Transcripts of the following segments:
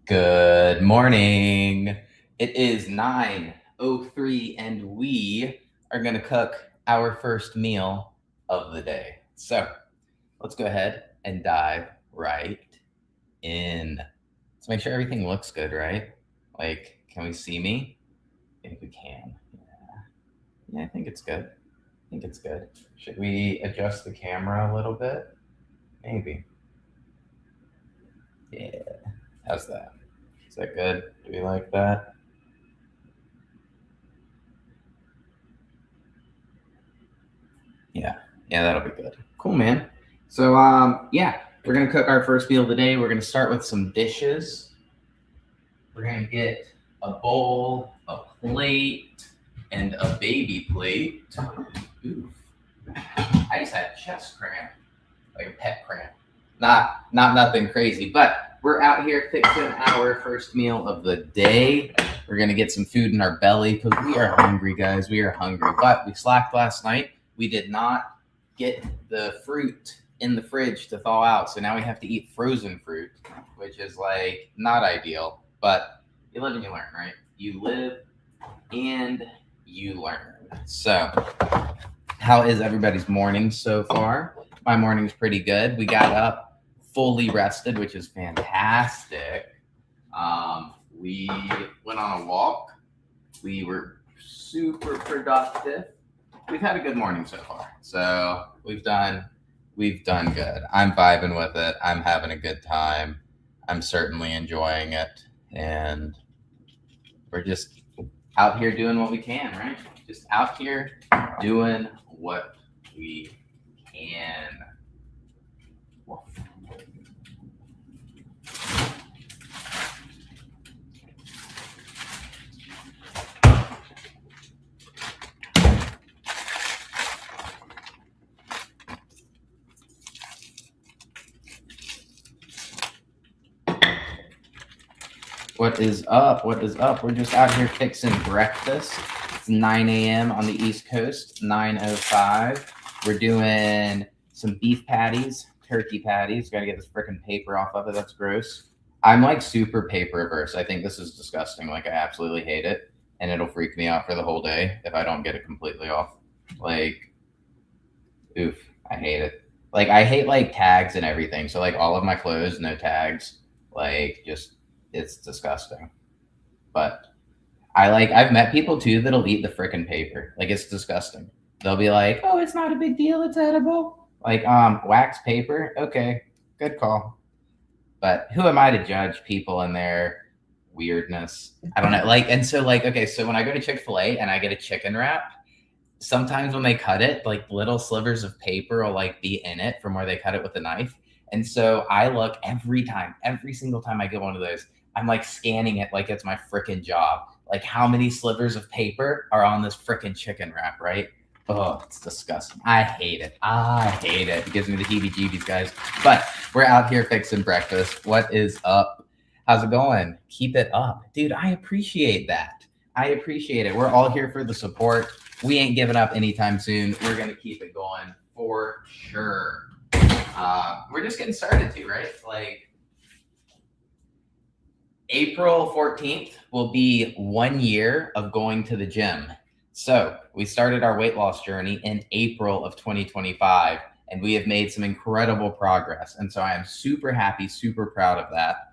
Good morning. It is 9:03 and we are going to cook our first meal of the day. So let's go ahead and dive right in. Let's make sure everything looks good, right? Like, can we see me? I think we can. Yeah, I think it's good. Should we adjust the camera a little bit? Maybe. Yeah. How's that? Is that good? Do we like that? Yeah, that'll be good. Cool, man. So, we're gonna cook our first meal of the day. We're gonna start with some dishes. We're gonna get a bowl, a plate, and a baby plate. Oof. I just had chest cramp, like a pet cramp. Not nothing crazy, but we're out here fixing our first meal of the day. We're gonna get some food in our belly because we are hungry, guys. We are hungry, but we slacked last night. We did not get the fruit in the fridge to thaw out, so now we have to eat frozen fruit, which is like not ideal, but you live and you learn, right? You live and you learn. So how is everybody's morning so far? My morning's pretty good. We got up fully rested, which is fantastic. We went on a walk. We were super productive. We've had a good morning so far. So we've done good. I'm vibing with it. I'm having a good time. I'm certainly enjoying it. And we're just out here doing what we can, right? Just out here doing what we can. What is up? We're just out here fixing breakfast. It's 9 a.m. on the East Coast, 9:05. We're doing some beef patties, turkey patties. Got to get this freaking paper off of it. That's gross. I'm like super paper averse. I think this is disgusting. Like, I absolutely hate it. And it'll freak me out for the whole day if I don't get it completely off. Like, oof, I hate it. Like, I hate like tags and everything. So like all of my clothes, no tags. Like, just it's disgusting. But I've met people too that'll eat the frickin' paper. Like, it's disgusting. They'll be like, "Oh, it's not a big deal. It's edible." Like, wax paper. Okay, good call. But who am I to judge people and their weirdness? I don't know. Like, and so like, okay, so when I go to Chick-fil-A and I get a chicken wrap, sometimes when they cut it, like little slivers of paper will like be in it from where they cut it with a knife. And so I look every single time I get one of those, I'm like scanning it like it's my freaking job. Like, how many slivers of paper are on this freaking chicken wrap, right? Oh, it's disgusting. I hate it. It gives me the heebie-jeebies, guys. But we're out here fixing breakfast. What is up? How's it going? Keep it up. Dude, I appreciate that. I appreciate it. We're all here for the support. We ain't giving up anytime soon. We're going to keep it going for sure. We're just getting started too, right? Like, April 14th will be 1 year of going to the gym. So we started our weight loss journey in April of 2025, and we have made some incredible progress. And so I am super happy, super proud of that.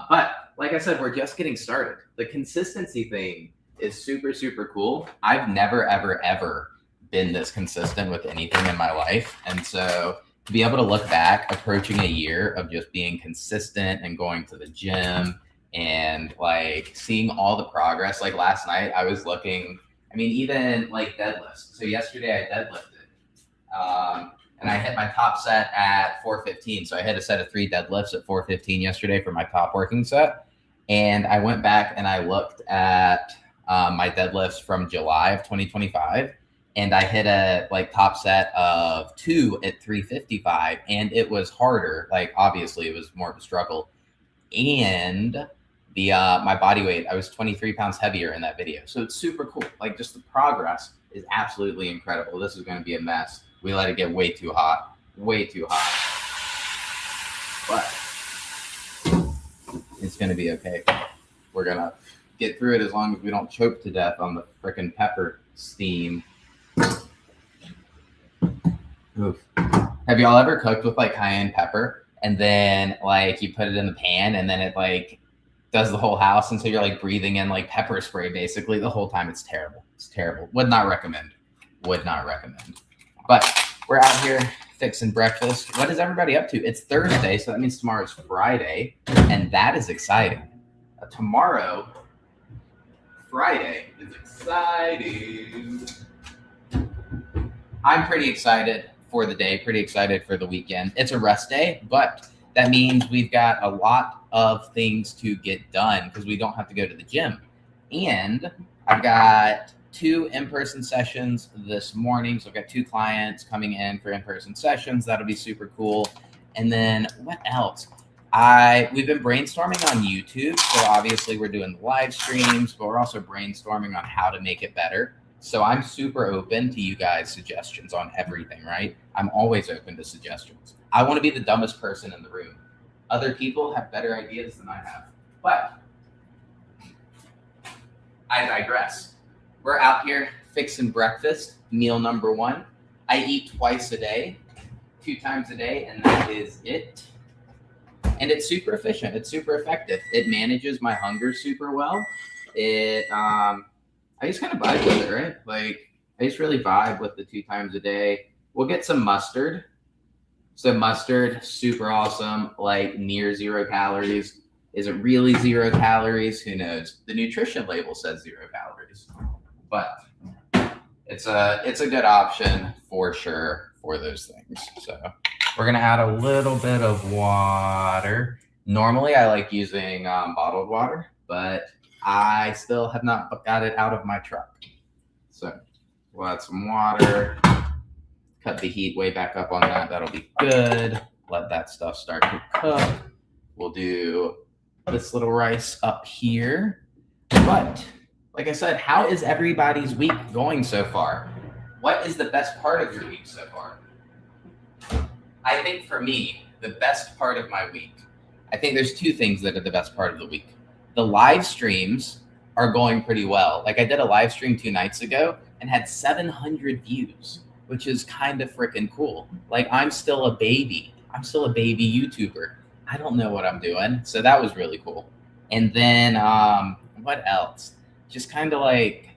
But like I said, we're just getting started. The consistency thing is super, super cool. I've never, ever, ever been this consistent with anything in my life. And so to be able to look back, approaching a year of just being consistent and going to the gym and like seeing all the progress. Like last night I was looking, I mean, even like deadlifts. So yesterday I deadlifted and I hit my top set at 415. So I had a set of 3 deadlifts at 415 yesterday for my top working set. And I went back and I looked at my deadlifts from July of 2025. And I hit a like top set of 2 at 355, and it was harder. Like, obviously it was more of a struggle. And the my body weight, I was 23 pounds heavier in that video. So it's super cool. Like, just the progress is absolutely incredible. This is going to be a mess. We let it get way too hot. But It's going to be okay. We're going to get through it as long as we don't choke to death on the frickin' pepper steam. Oof. Have y'all ever cooked with like cayenne pepper and then like you put it in the pan and then it like does the whole house, and so you're like breathing in like pepper spray basically the whole time? It's terrible. It's terrible. Would not recommend. Would not recommend. But we're out here fixing breakfast. What is everybody up to? It's Thursday, so that means tomorrow's Friday, and that is exciting. Tomorrow, Friday, is exciting. I'm pretty excited for the day, pretty excited for the weekend. It's a rest day, but that means we've got a lot of things to get done because we don't have to go to the gym. And I've got 2 in-person sessions this morning. So I've got 2 clients coming in for in-person sessions. That'll be super cool. And then what else? We've been brainstorming on YouTube. So obviously we're doing the live streams, but we're also brainstorming on how to make it better. So I'm super open to you guys' suggestions on everything, right? I'm always open to suggestions. I want to be the dumbest person in the room. Other people have better ideas than I have. But I digress. We're out here fixing breakfast, meal number 1. I eat twice a day, 2 times a day, and that is it. And it's super efficient. It's super effective. It manages my hunger super well. I just kind of vibe with it, right? Like, I just really vibe with the 2 times a day. We'll get some mustard. So mustard, super awesome, like near 0 calories. Is it really 0 calories? Who knows? The nutrition label says 0 calories, but it's a good option for sure for those things. So we're gonna add a little bit of water. Normally I like using bottled water, but I still have not got it out of my truck. So we'll add some water. Cut the heat way back up on that. That'll be good. Let that stuff start to cook. We'll do this little rice up here. But like I said, how is everybody's week going so far? What is the best part of your week so far? I think for me, the best part of my week, I think there's 2 things that are the best part of the week. The live streams are going pretty well. Like I did a live stream 2 nights ago and had 700 views, which is kind of freaking cool. Like I'm still a baby. I'm still a baby YouTuber. I don't know what I'm doing. So that was really cool. And then what else? Just kind of like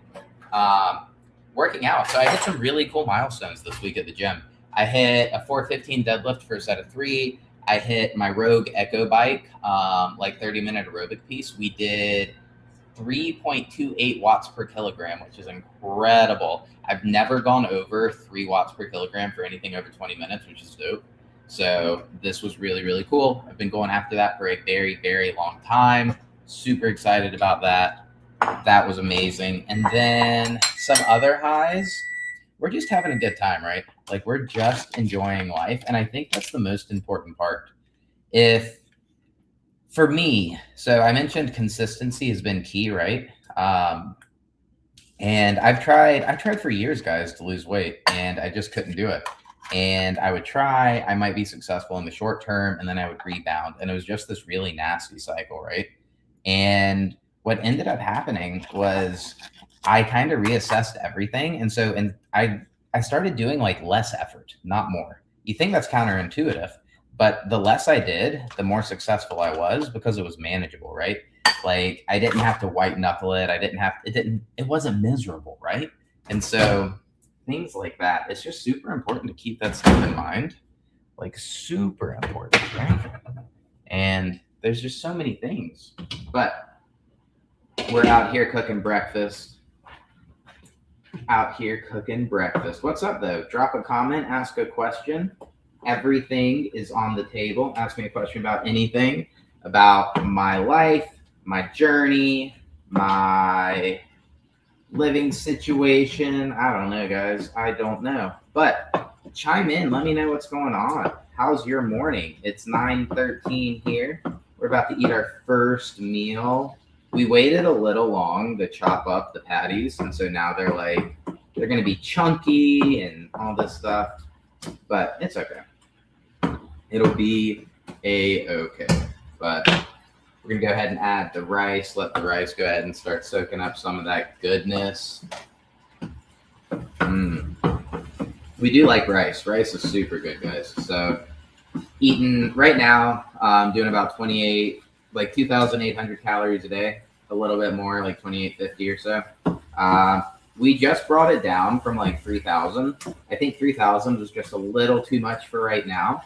working out. So I hit some really cool milestones this week at the gym. I hit a 415 deadlift for a set of 3. I hit my Rogue Echo bike, like 30-minute aerobic piece. We did 3.28 watts per kilogram, which is incredible. I've never gone over 3 watts per kilogram for anything over 20 minutes, which is dope. So this was really, really cool. I've been going after that for a very, very long time. Super excited about that. That was amazing. And then some other highs. We're just having a good time, right? Like we're just enjoying life. And I think that's the most important part. For me, so I mentioned consistency has been key, right? And I tried for years, guys, to lose weight, and I just couldn't do it. And I would try, I might be successful in the short term, and then I would rebound. And it was just this really nasty cycle, right? And what ended up happening was I kind of reassessed everything. And I started doing like less effort, not more. You think that's counterintuitive, but the less I did, the more successful I was because it was manageable, right? Like I didn't have to white knuckle it. It wasn't miserable, right? And so things like that, it's just super important to keep that stuff in mind, like super important, right? And there's just so many things, but we're out here cooking breakfast. What's up though? Drop a comment, ask a question. Everything is on the table. Ask me a question about anything, about my life, my journey, my living situation. I don't know, guys. I don't know. But chime in. Let me know what's going on. How's your morning? It's 9:13 here. We're about to eat our first meal. We waited a little long to chop up the patties, and so now they're going to be chunky and all this stuff, but it's okay. It'll be okay. But We're going to go ahead and add the rice. Let the rice go ahead and start soaking up some of that goodness. We do like rice. Rice is super good, guys. So eating right now, doing about 2,800 calories a day, a little bit more, like 2,850 or so. We just brought it down from like 3,000. I think 3,000 was just a little too much for right now.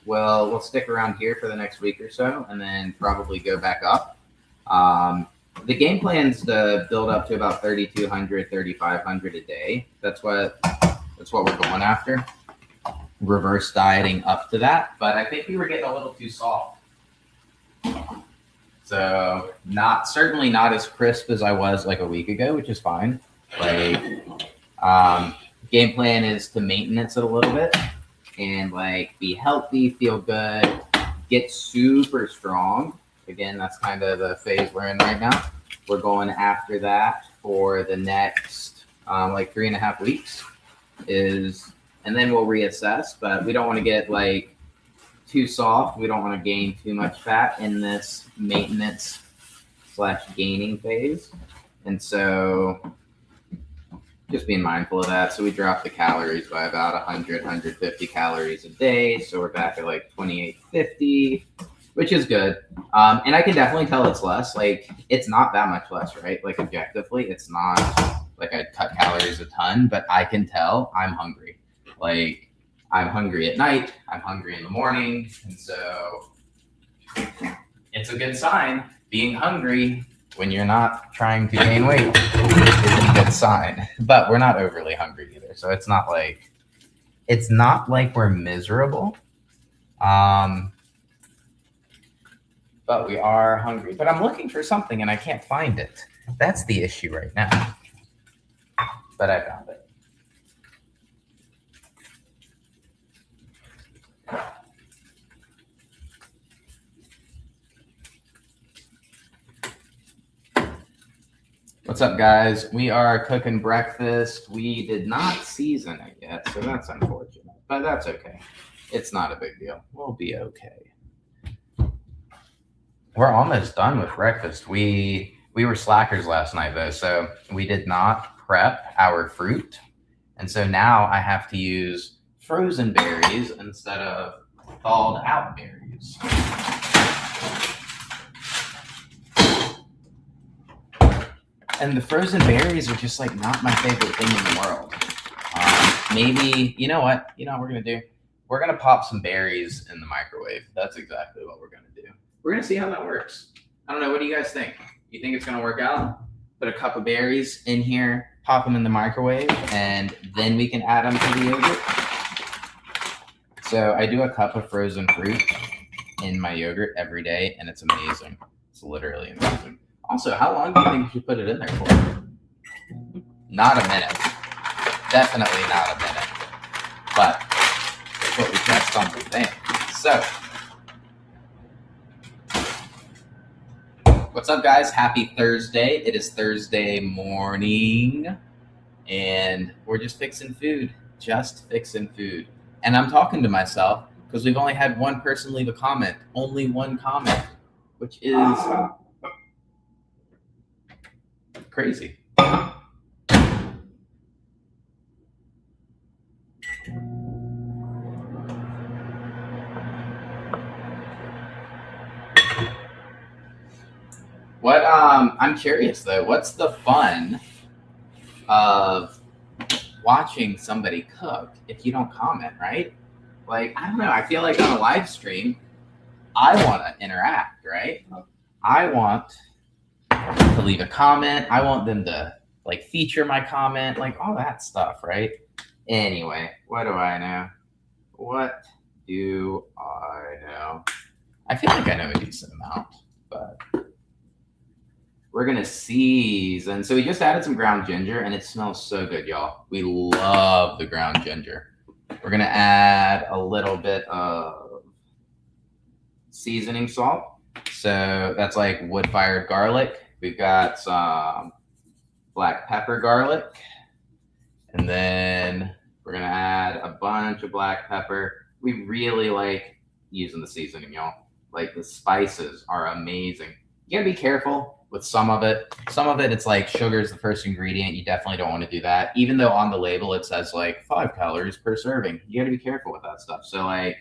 Well, we'll stick around here for the next week or so, and then probably go back up. The game plan's to build up to about 3,200, 3,500 a day. That's what we're going after. Reverse dieting up to that, but I think we were getting a little too soft. So certainly not as crisp as I was like a week ago, which is fine. Like, game plan is to maintenance it a little bit and like be healthy, feel good, get super strong. Again, that's kind of the phase we're in right now. We're going after that for the next like 3.5 weeks and then we'll reassess, but we don't want to get like too soft. We don't want to gain too much fat in this maintenance / gaining phase. And so just being mindful of that. So we dropped the calories by about 100, 150 calories a day. So we're back at like 2,850, which is good. And I can definitely tell it's less. Like, it's not that much less, right? Like, objectively, it's not like I cut calories a ton, but I can tell I'm hungry. Like, I'm hungry at night, I'm hungry in the morning, and so it's a good sign. Being hungry when you're not trying to gain weight is a good sign. But we're not overly hungry either, so it's not like we're miserable. But we are hungry. But I'm looking for something and I can't find it. That's the issue right now. But I found it. What's up, guys? We are cooking breakfast. We did not season it yet, so that's unfortunate, but that's okay. It's not a big deal. We'll be okay. We're almost done with breakfast. We were slackers last night, though, so we did not prep our fruit, and so now I have to use frozen berries instead of thawed out berries. And the frozen berries are just like not my favorite thing in the world. Maybe, you know what we're going to do? We're going to pop some berries in the microwave. That's exactly what we're going to do. We're going to see how that works. I don't know. What do you guys think? You think it's going to work out? Put a cup of berries in here, pop them in the microwave, and then we can add them to the yogurt. So I do a cup of frozen fruit in my yogurt every day, and it's amazing. It's literally amazing. Also, how long do you think you should put it in there for? Not a minute. Definitely not a minute. But that's what we test on the thing. So, what's up, guys? Happy Thursday. It is Thursday morning, and we're just fixing food. And I'm talking to myself because we've only had one person leave a comment. Only one comment, which is crazy. What I'm curious though, what's the fun of watching somebody cook if you don't comment, right? Like, I don't know, I feel like on a live stream, I want to interact, right? I want to leave a comment. I want them to like feature my comment, like all that stuff, right? Anyway, what do I know? I feel like I know a decent amount, but we're going to season. So we just added some ground ginger, and it smells so good, y'all. We love the ground ginger. We're going to add a little bit of seasoning salt. So that's like wood-fired garlic. We've got some black pepper garlic. And then we're going to add a bunch of black pepper. We really like using the seasoning, y'all. Like, the spices are amazing. You gotta be careful with some of it. Some of it, it's like sugar is the first ingredient. You definitely don't want to do that. Even though on the label it says like 5 calories per serving. You gotta be careful with that stuff. So like,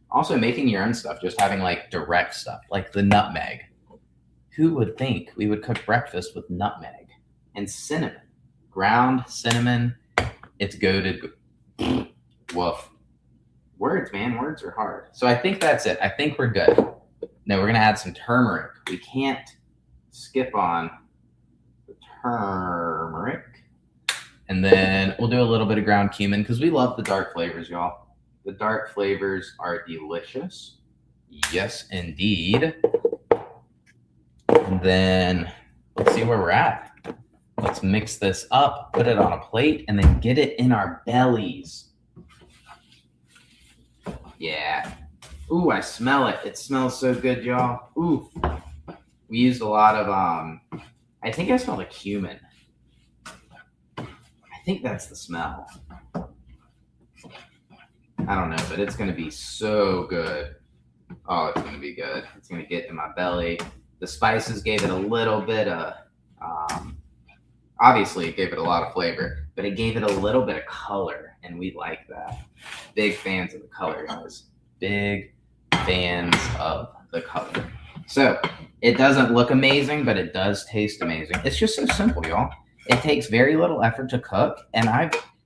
also making your own stuff, just having like direct stuff, like the nutmeg. Who would think we would cook breakfast with nutmeg and cinnamon? Ground cinnamon, it's goated. Woof. Words, man, words are hard. So I think that's it. I think we're good. Now we're gonna add some turmeric. We can't skip on the turmeric. And then we'll do a little bit of ground cumin because we love the dark flavors, y'all. The dark flavors are delicious. Yes, indeed. And then let's see where we're at. Let's mix this up, put it on a plate, and then get it in our bellies. Yeah. Ooh, I smell it. It smells so good, y'all. Ooh. We used a lot of, I think I smell like cumin. I think that's the smell. I don't know, but it's going to be so good. Oh, it's going to be good. It's going to get in my belly. The spices gave it a little bit of, obviously it gave it a lot of flavor, but it gave it a little bit of color, and we like that. Big fans of the color, guys. Big fans of the color. So it doesn't look amazing, but it does taste amazing. It's just so simple, y'all. It takes very little effort to cook, and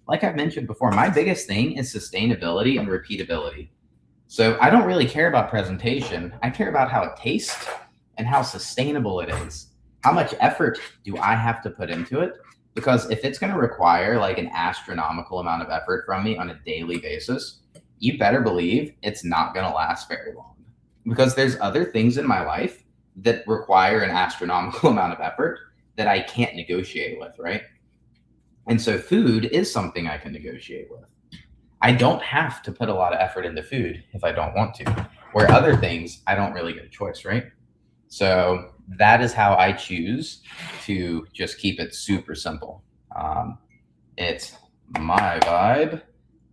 like I've mentioned before, my biggest thing is sustainability and repeatability. So I don't really care about presentation. I care about how it tastes and how sustainable it is. How much effort do I have to put into it? Because if it's going to require like an astronomical amount of effort from me on a daily basis, you better believe it's not going to last very long. Because there's other things in my life that require an astronomical amount of effort that I can't negotiate with, right? And so food is something I can negotiate with. I don't have to put a lot of effort into food if I don't want to, where other things, I don't really get a choice, right? So that is how I choose to just keep it super simple. It's my vibe,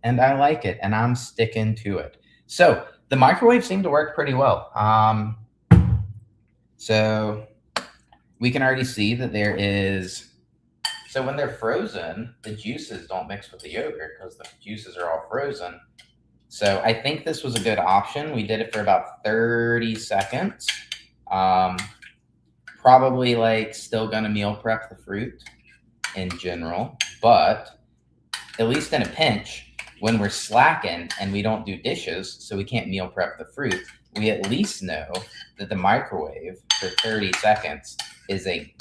and I like it, and I'm sticking to it. So the microwave seemed to work pretty well. So we can already see that there is, so when they're frozen, the juices don't mix with the yogurt because the juices are all frozen. So I think this was a good option. We did it for about 30 seconds. Probably like still gonna meal prep the fruit in general, but at least in a pinch, when we're slacking and we don't do dishes, so we can't meal prep the fruit, we at least know that the microwave for 30 seconds is a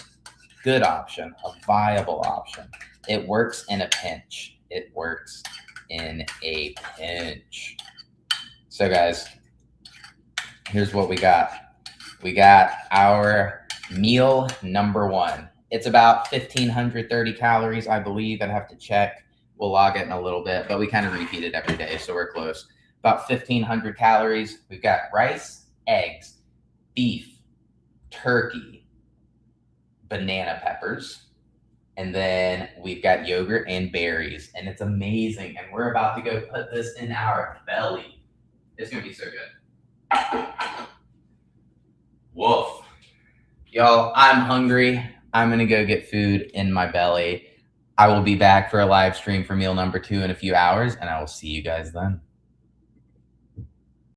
good option, a viable option. It works in a pinch. It works in a pinch. So guys, here's what we got. We got our meal number one. It's about 1,530 calories, I believe. I'd have to check. We'll log it in a little bit, but we kind of repeat it every day, so we're close. About 1,500 calories. We've got rice, eggs, beef, turkey, banana peppers, and then we've got yogurt and berries, and it's amazing. And we're about to go put this in our belly. It's gonna be so good. Woof. Y'all, I'm hungry. I'm gonna go get food in my belly. I will be back for a live stream for meal number 2 in a few hours, and I will see you guys then.